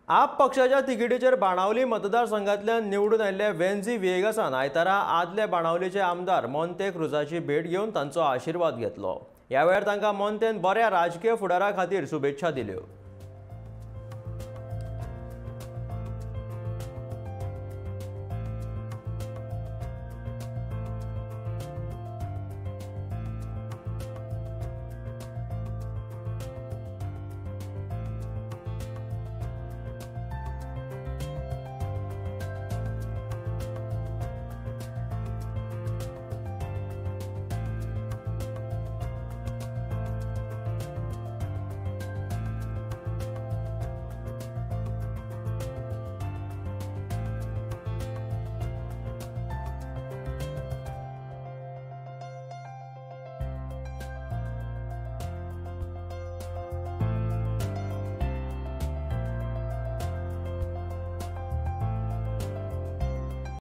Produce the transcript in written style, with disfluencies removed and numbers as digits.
आप पक्षाच्या तिकेटीचेर बाणावली मतदारसंघातल्यान निवडून आयिल्ले वेन्झी विएगासान आयतारा आदले बाणावलीचे आमदार मोंते क्रुजाची भेट घेवन तांचो आशीर्वाद घेतलो। ह्या वेळार तांकां मोंतेन बऱ्या राजकीय फुडारा खातीर शुभेच्छा दिल्यो।